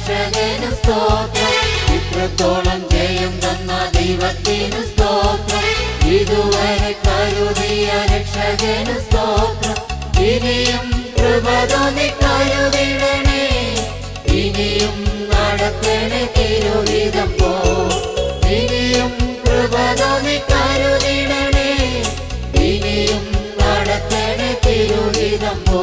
രക്ഷകനു സ്തോത്രം. ഇത്രത്തോളം ജയം തന്ന ദൈവത്തിനു സ്തോത്രം. ഇതുവരെ കരുതിയ രക്ഷകനു സ്തോത്രം. ഇനിയും കൃപ തോന്നി കരുതിടണേ, ഇനിയും നടത്തണേ തിരുഹിതം പോ. ഇനിയും കൃപ തോന്നി കരുതിടണേ, ഇനിയും നടത്തണേ തിരുഹിതം പോ.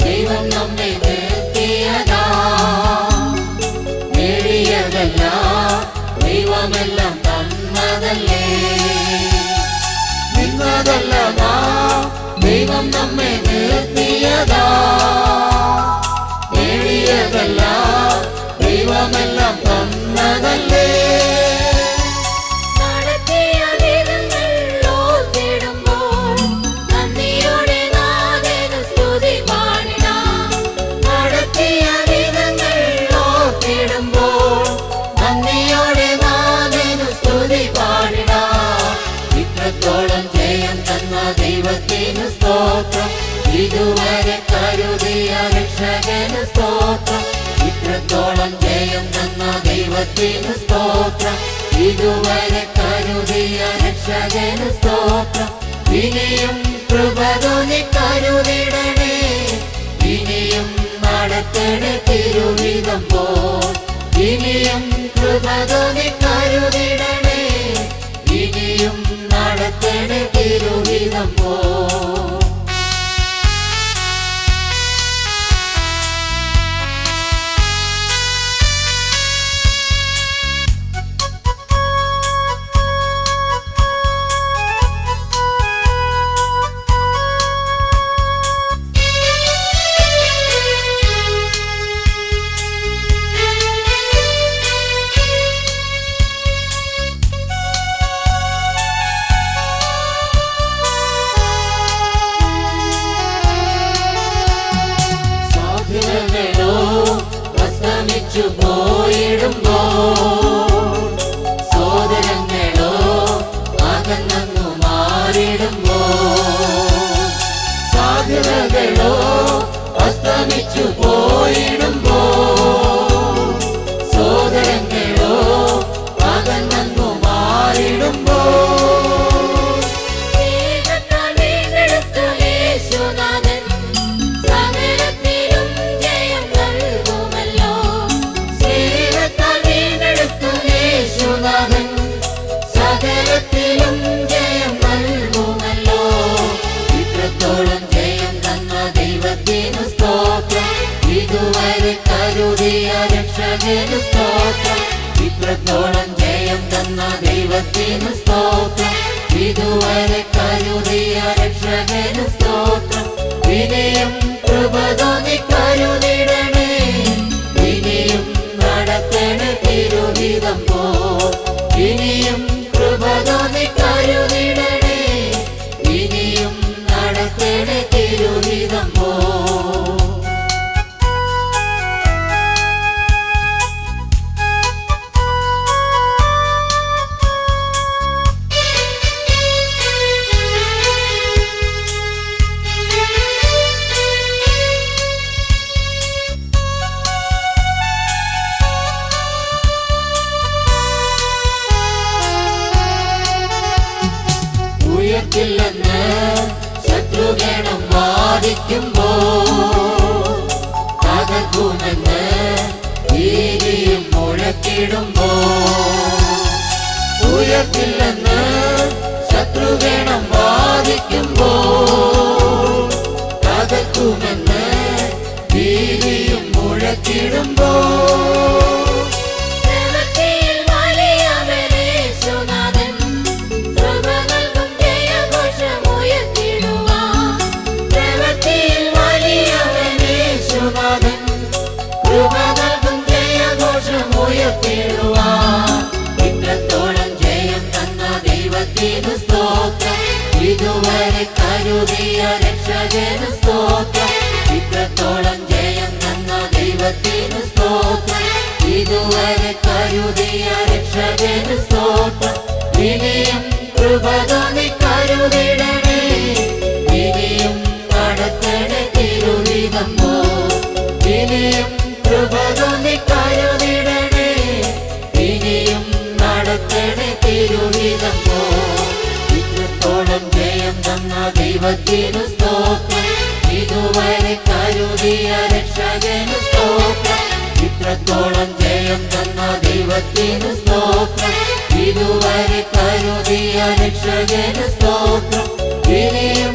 ദൈവം നമ്മെ നിർത്തിയതാ, നേടിയതല്ല ദൈവമെല്ലാം തന്നതല്ലേ. നിന്നതല്ല ദൈവം നമ്മെ നിർത്തിയതാ, നേടിയതല്ല ദൈവമെല്ലാം തന്നതല്ലേ. ദൈവത്തിനു സ്തോത്രം. ഇതുവരെ കരുതിയ രക്ഷകനു സ്തോത്രം. ഇത്രത്തോളം ജയം തന്ന ദൈവത്തിനു സ്തോത്രം. ഇതുവരെ കരുതിയ രക്ഷകനു സ്തോത്രം. ഇനിയും കൃപ തോന്നി കരുതിടണേ, ഇനിയും നടത്തണേ തിരുഹിതം പോ. ഇനിയും കൃപ തോന്നി കരുതിടണേ, ഇനിയും നടത്തണേ തിരുഹിതം പോ. പോയിടുമ്പോ സോദരങ്ങളോ അകന്നു മാറിടുമ്പോ, സാധ്യതകളോ അസ്തമിച്ചു പോയിടുമ്പോ, സോദരങ്ങളോ അകന്നു മാറിടുമ്പോ, സകലത്തിലും ജയം നൽകുമല്ലോ. ഇത്രത്തോളം ജയം തന്ന ദൈവത്തിനു സ്തോത്രം. ഇതുവരെ കരുതിയ രക്ഷകനു സ്തോത്രം. ഇത്രത്തോളം ജയം തന്ന ദൈവത്തിനു സ്തോത്രം. ഇതുവരെ കരുതിയ രക്ഷകനു സ്തോത്രം. ഇനിയും കൃപ തോന്നി കരുതിടണേ, ഇനിയും നടത്തണേ തിരുഹിതം പോ. ഇനിയും കൃപ തോന്നി കരുതിടണേ, ഇനിയും നടത്തണേ തിരുഹിതം പോ. ഉയർത്തില്ലെന്ന് ശത്രുഗണം വാദിക്കുമ്പോ, തകർക്കുമെന്ന് ഭീതിയും മുഴക്കിടുമ്പോ, ഉയർത്തില്ലെന്ന് ശത്രുഗണം വാദിക്കുമ്പോ, തകർക്കുമെന്ന് ഭീതിയും മുഴക്കിടുമ്പോ, ദൈവത്തിനു സ്തോത്രം. ഇതുവരെ കരുതിയ രക്ഷകനു സ്തോത്രം. ഇത്രത്തോളം ജയം തന്ന ദൈവത്തിനു സ്തോത്രം. ഇതുവരെ കരുതിയ രക്ഷകനു സ്തോത്രം. ഇനിയും കൃപ തോന്നി കരുതിടണേ, ഇനിയും നടത്തണേ തിരുവിധം പോ. ഇനിയും കൃപ തോന്നി കരുതിടണേ, ഇനിയും നടത്തണേ തിരുവിധം പോ. ഇത്രത്തോളം ജയം തന്ന ദൈവത്തിനു സ്തോത്രം. ഇതുവരെ കരുതിയ രക്ഷകനു സ്തോത്രം. ഇത്രത്തോളം ജയം തന്ന ദൈവത്തിനു സ്തോത്രം. ഇതുവരെ കരുതിയ രക്ഷകനു സ്തോത്രം. ഇനിയും